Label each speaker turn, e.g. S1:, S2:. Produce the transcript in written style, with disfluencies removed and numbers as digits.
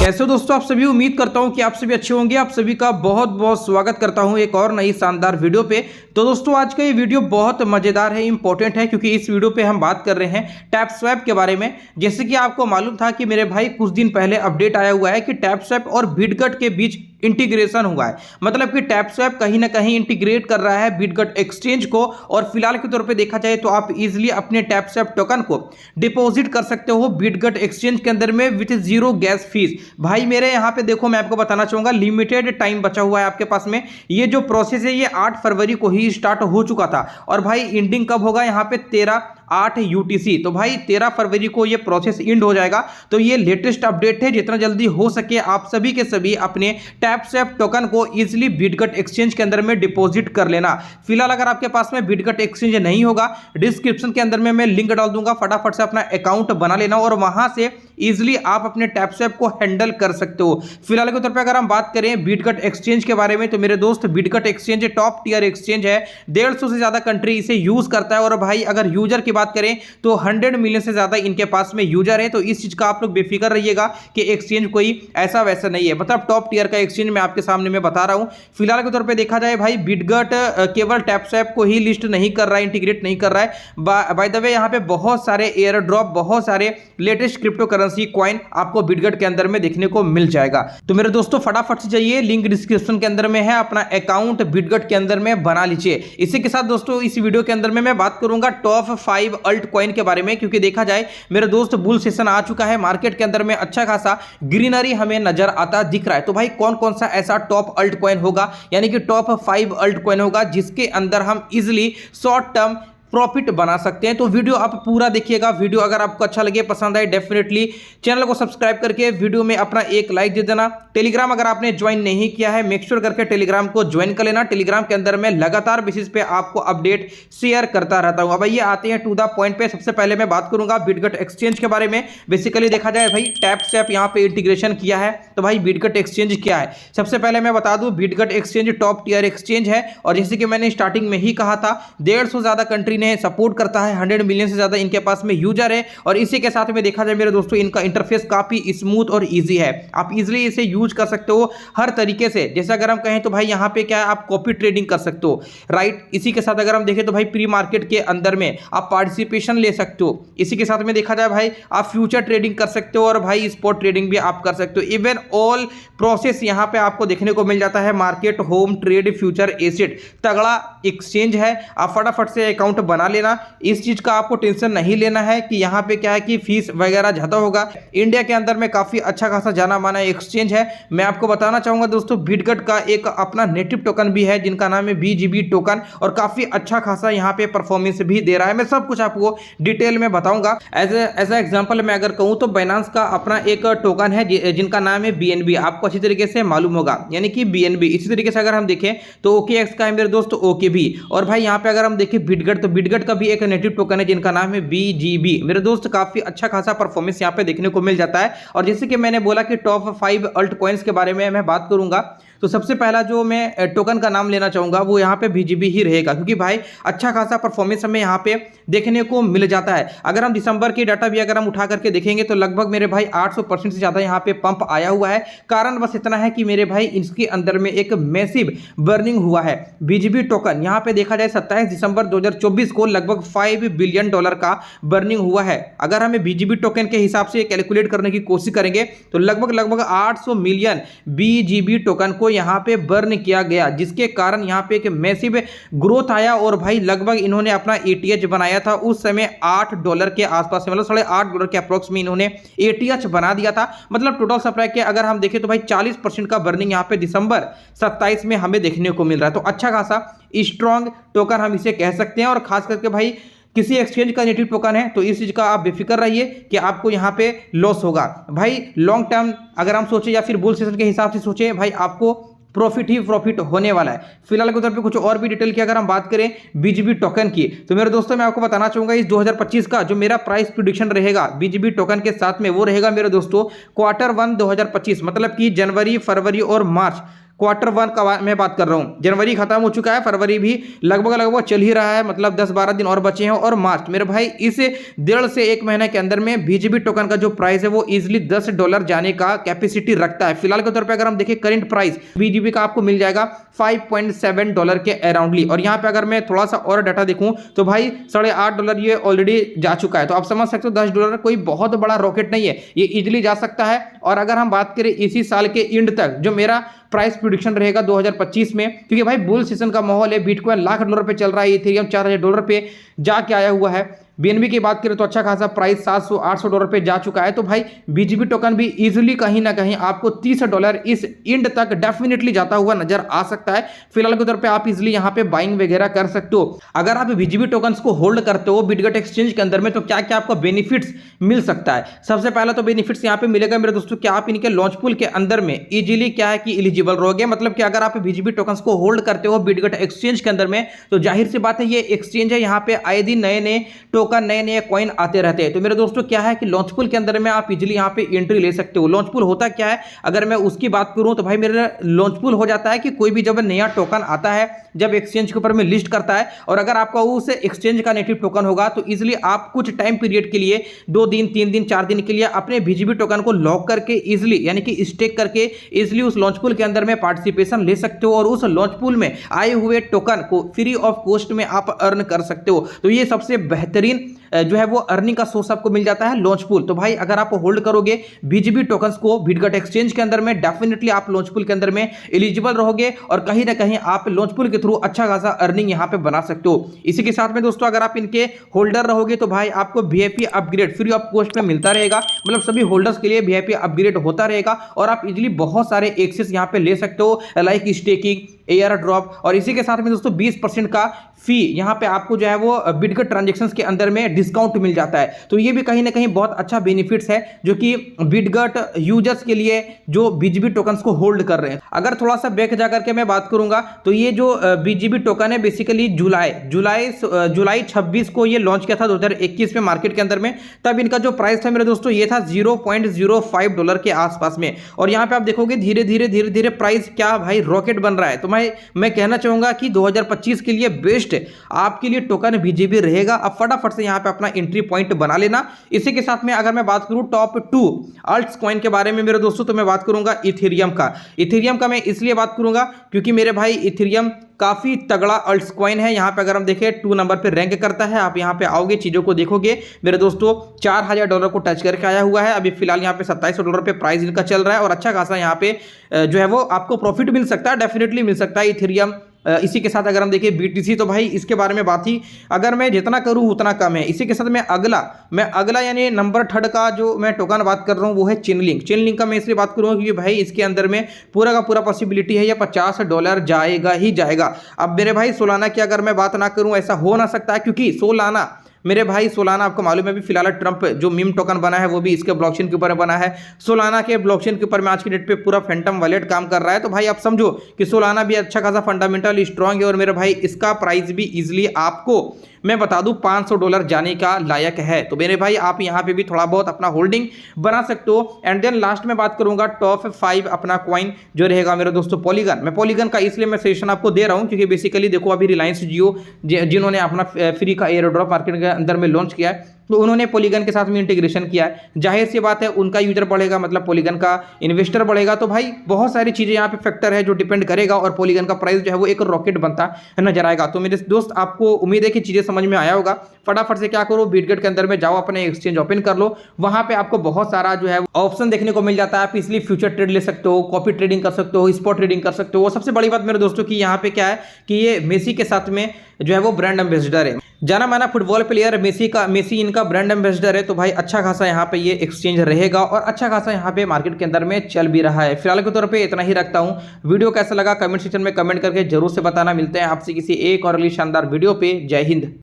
S1: कैसे हो दोस्तों, आप सभी। उम्मीद करता हूं कि आप सभी अच्छे होंगे। आप सभी का बहुत बहुत स्वागत करता हूं एक और नई शानदार वीडियो पे। तो दोस्तों आज का ये वीडियो बहुत मजेदार है, इंपॉर्टेंट है, क्योंकि इस वीडियो पे हम बात कर रहे हैं टैप स्वैप के बारे में। जैसे कि आपको मालूम था कि मेरे भाई कुछ दिन पहले अपडेट आया हुआ है कि टैप स्वैप और बिटगट के बीच इंटीग्रेशन हुआ है। मतलब कि टैप स्वैप कहीं ना कहीं इंटीग्रेट कर रहा है बिटगट एक्सचेंज को, और फिलहाल के तौर पे देखा जाए तो आप इजीली अपने टैप स्वैप टोकन को डिपॉजिट कर सकते हो बिटगट एक्सचेंज के अंदर में विथ जीरो गैस फीस। भाई मेरे यहाँ पे देखो, मैं आपको बताना चाहूंगा, लिमिटेड टाइम बचा हुआ है आपके पास में। ये जो प्रोसेस है ये 8 फरवरी को ही स्टार्ट हो चुका था, और भाई इंडिंग कब होगा यहाँ पे 13/8 UTC। तो भाई 13 फरवरी को ये प्रोसेस इंड हो जाएगा। तो ये लेटेस्ट अपडेट है, जितना जल्दी हो सके आप सभी के सभी अपने टैप स्वैप टोकन को इजीली बिटगट एक्सचेंज के अंदर में डिपॉजिट कर लेना। फिलहाल अगर आपके पास में बिटगट एक्सचेंज नहीं होगा, डिस्क्रिप्शन के अंदर में मैं लिंक डाल दूंगा, फटाफट से अपना अकाउंट बना लेना और वहां से इजीली आप अपने टैप स्वैप को हैंडल कर सकते हो। फिलहाल के तौर पे अगर हम बात करें बिटगट एक्सचेंज के बारे में, तो मेरे दोस्त बिटगट एक्सचेंज टॉप टियर एक्सचेंज है। 150 से ज्यादा कंट्री इसे यूज करता है, और भाई अगर यूजर की बात करें तो 100 मिलियन से ज्यादा इनके पास में यूजर है। तो इस चीज का आप लोग बेफिक्र रहिएगा कि एक्सचेंज कोई ऐसा वैसा नहीं है, मतलब टॉप टियर का एक्सचेंज मैं आपके सामने में बता रहा हूं। फिलहाल के तौर पे देखा जाए भाई, बिटगट केवल टैप स्वैप को ही लिस्ट नहीं कर रहा है, इंटीग्रेट नहीं कर रहा है। बाय द वे यहाँ पे बहुत सारे एयर ड्रॉप, बहुत सारे लेटेस्ट क्रिप्टो करेंसी कॉइन आपको बिटगट के अंदर में देखने को मिल जाएगा। तो मेरे दोस्तों फटाफट से जाइए, लिंक डिस्क्रिप्शन के अंदर में है, अपना अकाउंट बिटगट के अंदर में बना लीजिए। इसी के साथ दोस्तों इस वीडियो के अंदर में मैं बात करूंगा टॉप 5 अल्ट कॉइन के बारे में, क्योंकि देखा जाए मेरे दोस्त बुल सेशन आ चुका है, मार्केट के अंदर में अच्छा खासा ग्रीनरी हमें नजर आता दिख रहा है। तो भाई कौन कौन सा ऐसा टॉप अल्ट कॉइन होगा, यानी कि टॉप 5 अल्ट कॉइन होगा जिसके अंदर हम इजिली शॉर्ट टर्म प्रॉफिट बना सकते हैं। तो वीडियो आप पूरा देखिएगा। वीडियो अगर आपको अच्छा लगे, पसंद आए, डेफिनेटली चैनल को सब्सक्राइब करके वीडियो में अपना एक लाइक दे देना। टेलीग्राम अगर आपने ज्वाइन नहीं किया है, मेक श्योर करके टेलीग्राम को ज्वाइन कर लेना। टेलीग्राम के अंदर में लगातार बेसिस पे आपको अपडेट शेयर करता रहता हूं। अब ये आते हैं टू द पॉइंट पे। सबसे पहले मैं बात करूंगा बिटगट एक्सचेंज के बारे में। बेसिकली देखा जाए भाई, टैप स्वैप यहाँ पे इंटीग्रेशन किया है। तो भाई बिटगट एक्सचेंज क्या है, सबसे पहले मैं बता दूं, बिटगट एक्सचेंज टॉप टियर एक्सचेंज है, और जैसे कि मैंने स्टार्टिंग में ही कहा था, 150 ज्यादा कंट्री ने सपोर्ट करता है, 100 मिलियन से ज्यादा इनके पास में यूजर है। और इसी के साथ में देखा जाए मेरे दोस्तों, इनका इंटरफेस काफी स्मूथ और इजी है। आप इजीली इसे यूज कर सकते हो हर तरीके से। जैसे अगर हम कहें तो भाई यहाँ पे क्या है, आप कॉपी ट्रेडिंग कर सकते हो, राइट। इसी के साथ अगर हम देखें तो भाई प्री मार्केट के अंदर में आप पार्टिसिपेशन ले सकते हो। इसी के साथ में देखा जाए भाई, आप फ्यूचर ट्रेडिंग कर सकते हो, और भाई स्पॉट ट्रेडिंग भी आप कर सकते हो। इवन ऑल प्रोसेस यहाँ पे आपको देखने को मिल जाता है। Market, home, trade, future, acid, तगड़ा एक्सचेंज है। आप फटाफट से अकाउंट बना लेना। इस चीज का आपको टेंशन नहीं लेना है कि यहाँ पे क्या है कि फीस वगैरह ज्यादा होगा। इंडिया के अंदर में काफी अच्छा खासा जाना माना एक्सचेंज है। मैं आपको बताना चाहूंगा दोस्तों, बिटगट का एक अपना नेटिव टोकन भी है जिनका नाम है BGB टोकन, और काफी अच्छा खासा यहाँ पे परफॉर्मेंस भी दे रहा है। मैं सब कुछ आपको डिटेल में बताऊंगा। एज ए एग्जांपल मैं अगर कहूँ तो बाइनेंस का अपना एक टोकन है जिनका नाम है BNB, आपको अच्छी तरीके से मालूम होगा, यानी कि BNB। इसी तरीके से अगर हम देखें तो OKX का है मेरे दोस्त OKB। और भाई यहाँ पे अगर हम देखें बिटगट, तो बिटगट का भी एक नेटिव टोकन है जिनका नाम है BGB। मेरे दोस्त काफी अच्छा खासा परफॉर्मेंस यहाँ पे देखने को मिल जाता है। और जैसे कि मैंने बोला कि टॉप 5 अल्ट कॉइन्स के बारे में मैं बात करूंगा, तो सबसे पहला जो मैं टोकन का नाम लेना चाहूंगा वो यहाँ पे BGB ही रहेगा, क्योंकि भाई अच्छा खासा परफॉर्मेंस हमें यहाँ पे देखने को मिल जाता है। अगर हम दिसंबर की डाटा भी अगर हम उठा करके देखेंगे तो लगभग मेरे भाई 800% से ज्यादा यहाँ पे पंप आया हुआ है। कारण बस इतना है कि मेरे भाई इसके अंदर में एक मैसिव बर्निंग हुआ है। BGB टोकन यहाँ पे देखा जाए 27 दिसंबर 2024 को लगभग $5 बिलियन का बर्निंग हुआ है। अगर हमें BGB टोकन के हिसाब से कैलकुलेट करने की कोशिश करेंगे तो लगभग 800 मिलियन BGB टोकन को यहाँ पे बर्न किया गया, जिसके कारण यहाँ पे एक मैसिव ग्रोथ आया। और भाई लगभग इन्होंने अपना ATH बनाया था उस समय $8 के आसपास, मतलब $8.5 के अप्रोक्स में इन्होंने ATH बना दिया था। मतलब टोटल सप्लाई के अगर हम देखें तो भाई 40% का बर्निंग यहाँ पे दिसंबर 27 में हमें देखने को मिल रहा है। तो अच्छा खासा स्ट्रॉन्ग टोकन हम इसे कह सकते हैं। और खास करके भाई किसी एक्सचेंज का नेटिव टोकन है तो इस चीज का आप बेफिक्र रहिए कि आपको यहाँ पे लॉस होगा। भाई लॉन्ग टर्म अगर हम सोचे या फिर बुल सेशन के हिसाब से सोचे, भाई आपको प्रॉफिट ही प्रॉफिट होने वाला है। फिलहाल के तौर पे कुछ और भी डिटेल की अगर हम बात करें BGB टोकन की, तो मेरे दोस्तों मैं आपको बताना चाहूंगा इस 2025 का जो मेरा प्राइस प्रेडिक्शन रहेगा BGB टोकन के साथ में, वो रहेगा मेरे दोस्तों Q1 2025, मतलब कि जनवरी, फरवरी और मार्च Q1 का मैं बात कर रहा हूँ। जनवरी खत्म हो चुका है, फरवरी भी लगभग चल ही रहा है, मतलब 10-12 दिन और बचे हैं, और मार्च मेरे भाई इस 1.5 से 1 महीने के अंदर में बीजीबी टोकन का जो प्राइस है वो इजिली $10 जाने का कैपेसिटी रखता है। फिलहाल के तौर पे अगर हम देखें करंट प्राइस बीजीबी का आपको मिल जाएगा $5.7 के अराउंडली, और यहाँ पे अगर मैं थोड़ा सा और डाटा देखूं तो भाई $8.5 ये ऑलरेडी जा चुका है। तो आप समझ सकते हो $10 कोई बहुत बड़ा रॉकेट नहीं है, ये इजिली जा सकता है। और अगर हम बात करें इसी साल के एंड तक जो मेरा प्राइस प्रेडिक्शन रहेगा 2025 में, क्योंकि भाई बुल सीजन का माहौल है, बिटकॉइन $1,00,000 पे चल रहा है, इथेरियम $4,000 पे जाके आया हुआ है। बीएनबी की बात करें तो अच्छा खासा प्राइस $700-800 पे जा चुका है। तो भाई बीजीबी टोकन भी इजीली कहीं ना कहीं आपको $30 इस एंड तक डेफिनेटली जाता हुआ नजर आ सकता है। फिलहाल के तौर पे आप इजीली यहाँ पे बाइंग वगैरह कर सकते हो। अगर आप बीजीबी टोकन्स को होल्ड करते हो बिटगेट एक्सचेंज के अंदर में, तो क्या क्या आपको बेनिफिट्स मिल सकता है। सबसे पहला तो बेनिफिट्स यहाँ पे मिलेगा मेरे दोस्तों कि आप इनके लॉन्च पूल के अंदर में इजीली क्या है कि एलिजिबल रहोगे। मतलब कि अगर आप बीजीबी टोकन्स को होल्ड करते हो बिटगेट एक्सचेंज के अंदर में, तो जाहिर सी बात है ये एक्सचेंज है, यहाँ पे आए दिन नए नए टोकन नए नए कॉइन आते रहते हैं। तो मेरे दोस्तों क्या है कि लॉन्च पूल के अंदर में आप इजीली यहाँ पे एंट्री ले सकते हो। लॉन्च पूल होता क्या है, अगर मैं उसकी बात करूं तो भाई मेरा लॉन्च पूल हो जाता है कि कोई भी जब नया टोकन आता है, जब एक्सचेंज के ऊपर में लिस्ट करता है, और अगर आपका उस एक्सचेंज का नेटिव टोकन होगा, तो इजीली आप कुछ टाइम पीरियड के लिए 2 दिन 3 दिन 4 दिन के लिए अपने बीजीबी टोकन को लॉक करके इजीली यानी कि स्टेक करके इजीली उस लॉन्च पूल के अंदर में पार्टिसिपेशन ले सकते हो, और उस लॉन्च पूल में आए हुए टोकन को फ्री ऑफ कॉस्ट में आप अर्न कर सकते हो। तो ये सबसे बेहतरीन जो है वो अर्निंग का सोर्स आपको मिल जाता है लॉन्च पूल। तो भाई अगर आप होल्ड करोगे बीजीबी टोकन्स को बिटगेट एक्सचेंज के अंदर में, डेफिनेटली आप लॉन्च पूल के अंदर में एलिजिबल रहोगे, और कहीं ना कहीं आप लॉन्च पूल के थ्रू अच्छा खासा अर्निंग यहां पे बना सकते हो। इसी के साथ में दोस्तों अगर आप इनके होल्डर रहोगे तो भाई आपको VIP upgrade free of cost में मिलता रहेगा। मतलब सभी होल्डर्स के लिए वीआईपी अपग्रेड होता रहेगा, और आप इजीली बहुत सारे एक्सेस यहां पे ले सकते हो, लाइक स्टेकिंग, एयर ड्रॉप, और इसी के साथ में दोस्तों 20% का फी यहां पे आपको जो है वो बिटगेट ट्रांजैक्शंस के अंदर में डिस्काउंट मिल जाता है। तो ये भी कहीं ना कहीं बहुत अच्छा बेनिफिट्स है जो कि बिटगेट यूजर्स के लिए जो बीजीबी टोकन्स को होल्ड कर रहे हैं। अगर थोड़ा सा बैक जाकर के मैं बात करूंगा तो ये जो बीजीबी टोकन है बेसिकली जुलाई 26 को ये लॉन्च किया था 2021 में मार्केट के अंदर में। तब इनका जो प्राइस था मेरे दोस्तों ये था $0.05 के आसपास में, और यहां पे आप देखोगे धीरे धीरे प्राइस क्या भाई रॉकेट बन रहा है। तो मैं कहना चाहूंगा कि 2025 के लिए बेस्ट आपके लिए टोकन बीजीबी रहेगा। अब फटाफट से यहां पे अपना एंट्री पॉइंट बना लेना। इसी के साथ में अगर मैं बात करूं टॉप 2 अल्ट्स कॉइन के बारे में मेरे दोस्तों, तो मैं बात करूंगा इथेरियम का। इथेरियम का मैं इसलिए बात करूंगा क्योंकि मेरे भाई इथेरियम काफी तगड़ा अल्ट्स कॉइन है। यहां पे अगर हम देखें 2 नंबर पे रैंक करता है। आप यहां पे आओगे, चीजों को देखोगे मेरे दोस्तों, $4,000 को टच करके आया हुआ है। अभी फिलहाल यहां पे $2700 पे प्राइस इनका चल रहा है, और अच्छा खासा यहां पे जो है वो आपको प्रॉफिट मिल सकता है, डेफिनेटली मिल सकता है इथेरियम। इसी के साथ अगर हम देखें बीटीसी, तो भाई इसके बारे में बात ही अगर मैं जितना करूं उतना कम है। इसी के साथ मैं अगला यानी नंबर 3 का जो मैं टोकन बात कर रहा हूं वो है चेनलिंक का मैं इसलिए बात करूंगा क्योंकि भाई इसके अंदर में पूरा का पूरा पॉसिबिलिटी है ये $50 जाएगा ही जाएगा। अब मेरे भाई सोलाना की अगर मैं बात ना करूं, ऐसा हो ना सकता है, क्योंकि सोलाना मेरे भाई सोलाना आपको मालूम है भी फिलहाल ट्रंप जो मीम टोकन बना है वो भी इसके ब्लॉकचेन के ऊपर बना है। सोलाना के ब्लॉकचेन के ऊपर में आज की डेट पे पूरा फैंटम वॉलेट काम कर रहा है। तो भाई आप समझो कि सोलाना भी अच्छा खासा फंडामेंटल स्ट्रांग है, और मेरे भाई इसका प्राइस भी इजीली आपको मैं बता दूं $500 जाने का लायक है। तो मेरे भाई आप यहां पे भी थोड़ा बहुत अपना होल्डिंग बना सकते हो। एंड देन लास्ट में बात करूंगा टॉप 5 अपना कॉइन जो रहेगा मेरे दोस्तों पॉलीगन। मैं पॉलीगन का इसलिए मैं सजेशन आपको दे रहा हूं क्योंकि बेसिकली देखो अभी रिलायंस जियो जिन्होंने अपना फ्री का एयर ड्रॉप मार्केट के अंदर में लॉन्च किया है, तो उन्होंने पॉलीगन के साथ में इंटीग्रेशन किया है। जाहिर सी बात है उनका यूजर बढ़ेगा, मतलब पॉलीगन का इन्वेस्टर बढ़ेगा। तो भाई बहुत सारी चीजें यहाँ पे फैक्टर है जो डिपेंड करेगा, और पॉलीगन का प्राइस जो है वो एक रॉकेट बनता नजर आएगा। तो मेरे दोस्त आपको उम्मीद है कि चीजें समझ में आया होगा। फटाफट से क्या करो, बिटगेट के अंदर में जाओ, अपने एक्सचेंज ओपन कर लो। वहां पे आपको बहुत सारा जो है ऑप्शन देखने को मिल जाता है। आप इसलिए फ्यूचर ट्रेड ले सकते हो, कॉपी ट्रेडिंग कर सकते हो, स्पॉट ट्रेडिंग कर सकते हो। सबसे बड़ी बात मेरे दोस्तों की यहाँ पे क्या है कि ये मेसी के साथ में जो है वो ब्रांड एम्बेसडर है, जाना माना फुटबॉल प्लेयर मेसी इनका ब्रांड एम्बेसडर है। तो भाई अच्छा खासा यहाँ पे ये एक्सचेंज रहेगा, और अच्छा खासा यहाँ पे मार्केट के अंदर में चल भी रहा है। फिलहाल के तौर पे इतना ही रखता हूँ। वीडियो कैसा लगा कमेंट सेक्शन में कमेंट करके जरूर से बताना। मिलते हैं आपसे किसी एक और अगली शानदार वीडियो पे। जय हिंद।